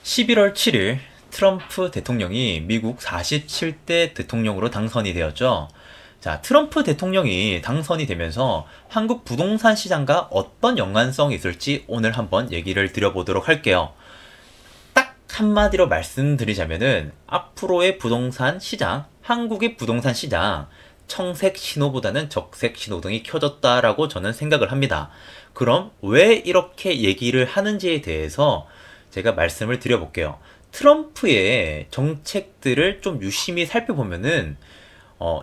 11월 7일 트럼프 대통령이 미국 47대 대통령으로 당선이 되었죠. 자, 트럼프 대통령이 당선이 되면서 한국 부동산 시장과 어떤 연관성이 있을지 오늘 한번 얘기를 드려보도록 할게요. 딱 한마디로 말씀드리자면은 앞으로의 부동산 시장, 한국의 부동산 시장, 청색 신호보다는 적색 신호등이 켜졌다라고 저는 생각을 합니다. 그럼 왜 이렇게 얘기를 하는지에 대해서 제가 말씀을 드려볼게요. 트럼프의 정책들을 좀 유심히 살펴보면은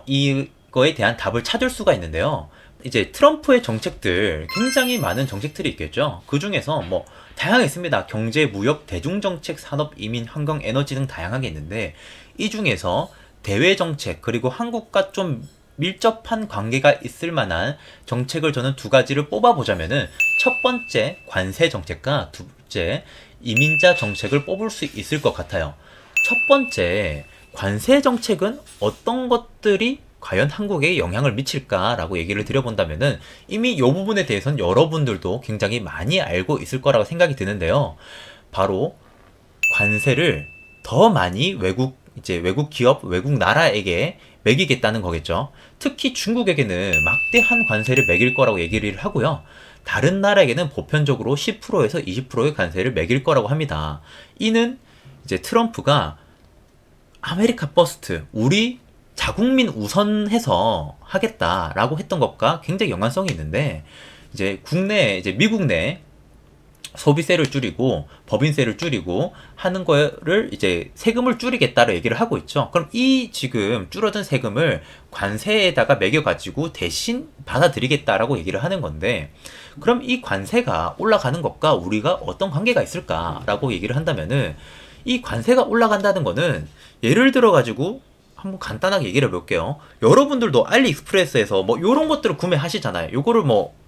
이거에 대한 답을 찾을 수가 있는데요. 이제 트럼프의 정책들 굉장히 많은 정책들이 있겠죠. 그 중에서 뭐 다양하게 있습니다. 경제, 무역, 대중정책, 산업, 이민, 환경, 에너지 등 다양하게 있는데 이 중에서 대외 정책 그리고 한국과 좀 밀접한 관계가 있을 만한 정책을 저는 두 가지를 뽑아보자면은 첫 번째 관세 정책과 두 번째 이민자 정책을 뽑을 수 있을 것 같아요. 첫 번째 관세 정책은 어떤 것들이 과연 한국에 영향을 미칠까라고 얘기를 드려본다면은 이미 이 부분에 대해서는 여러분들도 굉장히 많이 알고 있을 거라고 생각이 드는데요. 바로 관세를 더 많이 외국 기업, 외국 나라에게 매기겠다는 거겠죠. 특히 중국에게는 막대한 관세를 매길 거라고 얘기를 하고요. 다른 나라에게는 보편적으로 10%에서 20%의 관세를 매길 거라고 합니다. 이는 이제 트럼프가 아메리카 퍼스트, 우리 자국민 우선해서 하겠다라고 했던 것과 굉장히 연관성이 있는데, 이제 미국 내 소비세를 줄이고 법인세를 줄이고 하는 거를 이제 세금을 줄이겠다고 얘기를 하고 있죠. 그럼 이 지금 줄어든 세금을 관세에다가 매겨가지고 대신 받아들이겠다라고 얘기를 하는 건데, 그럼 이 관세가 올라가는 것과 우리가 어떤 관계가 있을까라고 얘기를 한다면은, 이 관세가 올라간다는 거는 예를 들어 가지고 한번 간단하게 얘기를 해볼게요. 여러분들도 알리익스프레스에서 뭐 요런 것들을 구매하시잖아요. 요거를 뭐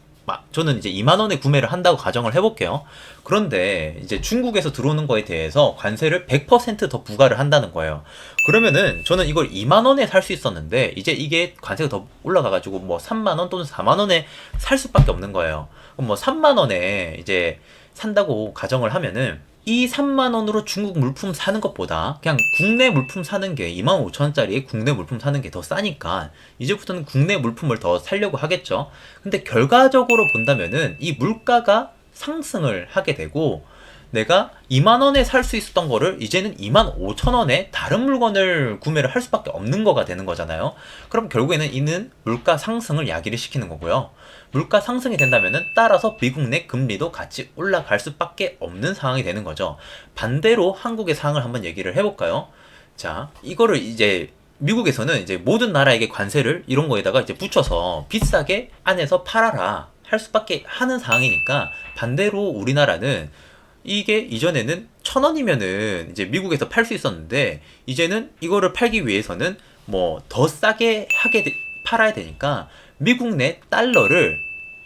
저는 이제 2만 원에 구매를 한다고 가정을 해볼게요. 그런데 이제 중국에서 들어오는 거에 대해서 관세를 100%더 부과를 한다는 거예요. 그러면은 저는 이걸 2만 원에 살 수 있었는데 이제 이게 관세가 더 올라가가지고 뭐 3만 원 또는 4만 원에 살 수밖에 없는 거예요. 그럼 뭐 3만 원에 이제 산다고 가정을 하면은 이 3만 원으로 중국 물품 사는 것보다 그냥 국내 물품 사는 게 2만 5천 원짜리에 국내 물품 사는 게 더 싸니까 이제부터는 국내 물품을 더 사려고 하겠죠. 근데 결과적으로 본다면은 이 물가가 상승을 하게 되고 내가 2만 원에 살 수 있었던 거를 이제는 2만 5천 원에 다른 물건을 구매를 할 수밖에 없는 거가 되는 거잖아요. 그럼 결국에는 이는 물가 상승을 야기를 시키는 거고요. 물가 상승이 된다면은 따라서 미국 내 금리도 같이 올라갈 수밖에 없는 상황이 되는 거죠. 반대로 한국의 상황을 한번 얘기를 해볼까요? 자, 이거를 이제 미국에서는 이제 모든 나라에게 관세를 이런 거에다가 이제 붙여서 비싸게 안에서 팔아라 할 수밖에 하는 상황이니까, 반대로 우리나라는 이게 이전에는 1,000원이면은 이제 미국에서 팔 수 있었는데 이제는 이거를 팔기 위해서는 뭐 더 싸게 팔아야 되니까 미국 내 달러를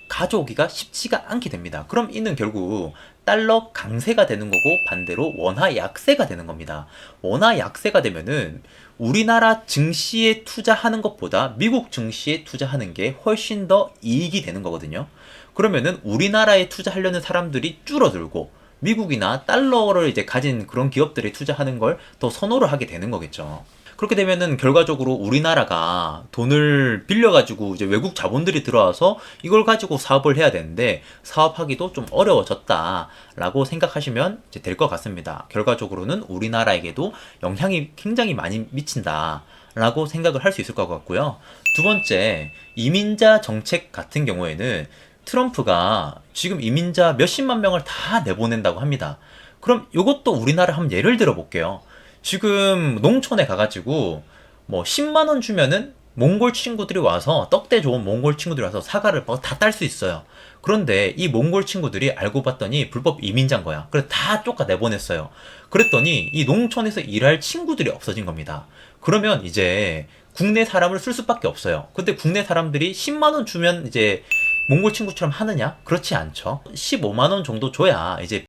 가져오기가 쉽지가 않게 됩니다. 그럼 이는 결국 달러 강세가 되는 거고 반대로 원화 약세가 되는 겁니다. 원화 약세가 되면은 우리나라 증시에 투자하는 것보다 미국 증시에 투자하는 게 훨씬 더 이익이 되는 거거든요. 그러면은 우리나라에 투자하려는 사람들이 줄어들고 미국이나 달러를 이제 가진 그런 기업들이 투자하는 걸 더 선호를 하게 되는 거겠죠. 그렇게 되면은 결과적으로 우리나라가 돈을 빌려가지고 이제 외국 자본들이 들어와서 이걸 가지고 사업을 해야 되는데 사업하기도 좀 어려워졌다라고 생각하시면 이제 될 것 같습니다. 결과적으로는 우리나라에게도 영향이 굉장히 많이 미친다라고 생각을 할 수 있을 것 같고요. 두 번째, 이민자 정책 같은 경우에는 트럼프가 지금 이민자 몇십만 명을 다 내보낸다고 합니다. 그럼 이것도 우리나라 한번 예를 들어 볼게요. 지금 농촌에 가가지고 뭐 10만 원 주면은 몽골 친구들이 와서, 떡대 좋은 몽골 친구들이 와서 사과를 다 딸 수 있어요. 그런데 이 몽골 친구들이 알고 봤더니 불법 이민자인 거야. 그래서 다 쫓아 내보냈어요. 그랬더니 이 농촌에서 일할 친구들이 없어진 겁니다. 그러면 이제 국내 사람을 쓸 수밖에 없어요. 근데 국내 사람들이 10만 원 주면 이제 몽골 친구처럼 하느냐? 그렇지 않죠. 15만 원 정도 줘야 이제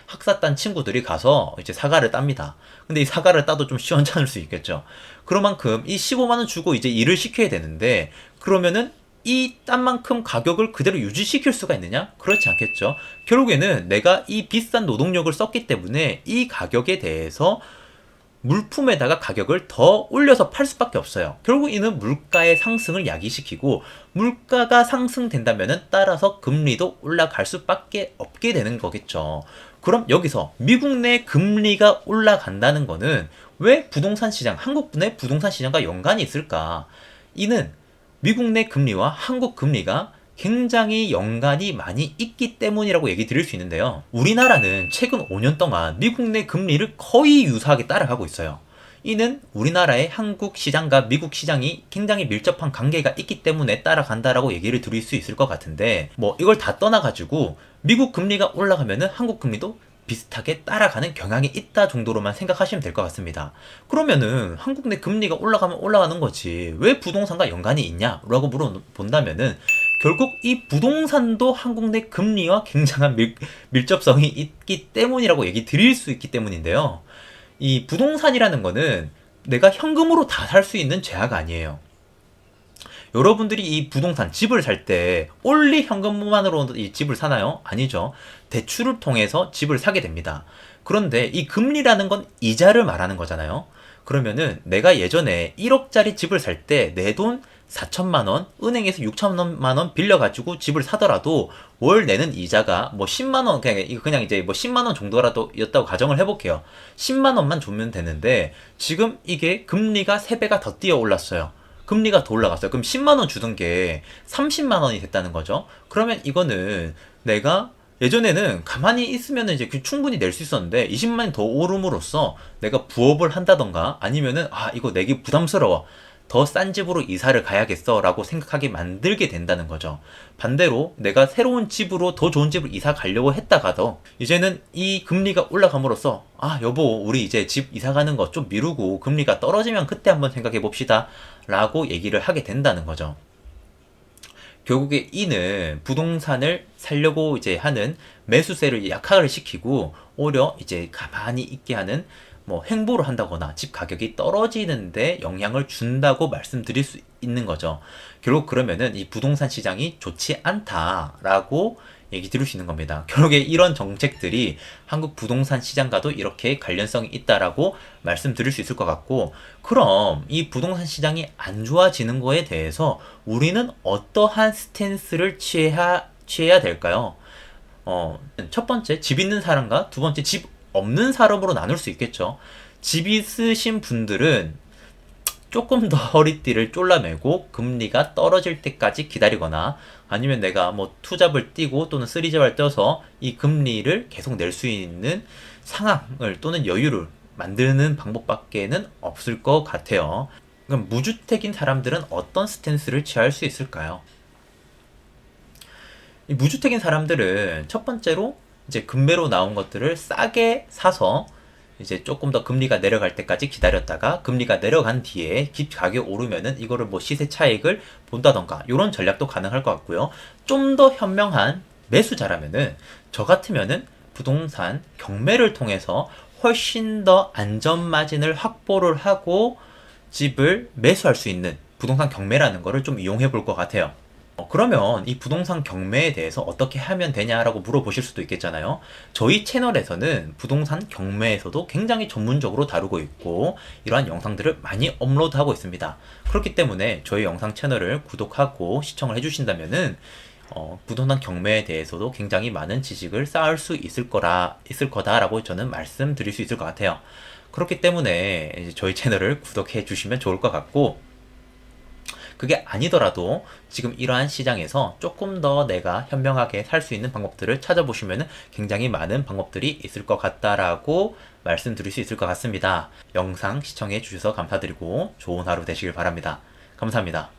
학사딴 친구들이 가서 이제 사과를 땁니다. 근데 이 사과를 따도 좀 시원찮을 수 있겠죠. 그만큼 이 15만 원 주고 이제 일을 시켜야 되는데, 그러면은 이 딴 만큼 가격을 그대로 유지시킬 수가 있느냐? 그렇지 않겠죠. 결국에는 내가 이 비싼 노동력을 썼기 때문에 이 가격에 대해서 물품에다가 가격을 더 올려서 팔 수밖에 없어요. 결국 이는 물가의 상승을 야기시키고, 물가가 상승된다면 따라서 금리도 올라갈 수밖에 없게 되는 거겠죠. 그럼 여기서 미국 내 금리가 올라간다는 거는 왜 부동산 시장, 한국 내 부동산 시장과 연관이 있을까? 이는 미국 내 금리와 한국 금리가 굉장히 연관이 많이 있기 때문이라고 얘기 드릴 수 있는데요. 우리나라는 최근 5년 동안 미국 내 금리를 거의 유사하게 따라가고 있어요. 이는 우리나라의 한국 시장과 미국 시장이 굉장히 밀접한 관계가 있기 때문에 따라간다라고 얘기를 드릴 수 있을 것 같은데, 뭐 이걸 다 떠나가지고 미국 금리가 올라가면은 한국 금리도 비슷하게 따라가는 경향이 있다 정도로만 생각하시면 될 것 같습니다. 그러면은 한국 내 금리가 올라가면 올라가는 거지 왜 부동산과 연관이 있냐라고 물어본다면은, 결국 이 부동산도 한국 내 금리와 굉장한 밀접성이 있기 때문이라고 얘기 드릴 수 있기 때문인데요. 이 부동산이라는 거는 내가 현금으로 다 살 수 있는 제약가 아니에요. 여러분들이 이 부동산, 집을 살 때 올리 현금만으로 이 집을 사나요? 아니죠. 대출을 통해서 집을 사게 됩니다. 그런데 이 금리라는 건 이자를 말하는 거잖아요. 그러면은 내가 예전에 1억짜리 집을 살 때 내 돈 4천만 원, 은행에서 6천만 원 빌려가지고 집을 사더라도 월 내는 이자가 뭐 10만 원, 그냥 이제 뭐 10만 원 정도라도 였다고 가정을 해볼게요. 10만 원만 주면 되는데 지금 이게 금리가 3배가 더 뛰어 올랐어요. 금리가 더 올라갔어요. 그럼 10만 원 주던 게 30만 원이 됐다는 거죠. 그러면 이거는 내가 예전에는 가만히 있으면 이제 충분히 낼 수 있었는데 20만 원이 더 오름으로써 내가 부업을 한다던가 아니면은 이거 내기 부담스러워, 더 싼 집으로 이사를 가야겠어 라고 생각하게 만들게 된다는 거죠. 반대로 내가 새로운 집으로 더 좋은 집을 이사 가려고 했다가도 이제는 이 금리가 올라감으로써 여보 우리 이제 집 이사 가는 거 좀 미루고 금리가 떨어지면 그때 한번 생각해 봅시다 라고 얘기를 하게 된다는 거죠. 결국에 이는 부동산을 살려고 이제 하는 매수세를 약화를 시키고 오히려 이제 가만히 있게 하는 뭐 횡보를 한다거나 집 가격이 떨어지는데 영향을 준다고 말씀드릴 수 있는 거죠. 결국 그러면은 이 부동산 시장이 좋지 않다라고 얘기 드릴 수 있는 겁니다. 결국에 이런 정책들이 한국 부동산 시장과도 이렇게 관련성이 있다라고 말씀드릴 수 있을 것 같고, 그럼 이 부동산 시장이 안 좋아지는 거에 대해서 우리는 어떠한 스탠스를 취해야 될까요? 첫 번째, 집 있는 사람과 두 번째, 집 없는 사람으로 나눌 수 있겠죠. 집 있으신 분들은 조금 더 허리띠를 졸라매고 금리가 떨어질 때까지 기다리거나 아니면 내가 뭐 투잡을 뛰고 또는 쓰리잡을 떼서 이 금리를 계속 낼 수 있는 상황을 또는 여유를 만드는 방법밖에는 없을 것 같아요. 그럼 무주택인 사람들은 어떤 스탠스를 취할 수 있을까요? 이 무주택인 사람들은 첫 번째로 이제 금매로 나온 것들을 싸게 사서 이제 조금 더 금리가 내려갈 때까지 기다렸다가 금리가 내려간 뒤에 집 가격 오르면은 이거를 뭐 시세 차익을 본다던가 이런 전략도 가능할 것 같고요. 좀 더 현명한 매수자라면은 저 같으면은 부동산 경매를 통해서 훨씬 더 안전 마진을 확보를 하고 집을 매수할 수 있는 부동산 경매라는 거를 좀 이용해 볼 것 같아요. 그러면 이 부동산 경매에 대해서 어떻게 하면 되냐라고 물어보실 수도 있겠잖아요. 저희 채널에서는 부동산 경매에서도 굉장히 전문적으로 다루고 있고 이러한 영상들을 많이 업로드하고 있습니다. 그렇기 때문에 저희 영상 채널을 구독하고 시청을 해주신다면은 부동산 경매에 대해서도 굉장히 많은 지식을 쌓을 수 있을 거다라고 저는 말씀드릴 수 있을 것 같아요. 그렇기 때문에 이제 저희 채널을 구독해 주시면 좋을 것 같고, 그게 아니더라도 지금 이러한 시장에서 조금 더 내가 현명하게 살 수 있는 방법들을 찾아보시면 굉장히 많은 방법들이 있을 것 같다라고 말씀드릴 수 있을 것 같습니다. 영상 시청해 주셔서 감사드리고 좋은 하루 되시길 바랍니다. 감사합니다.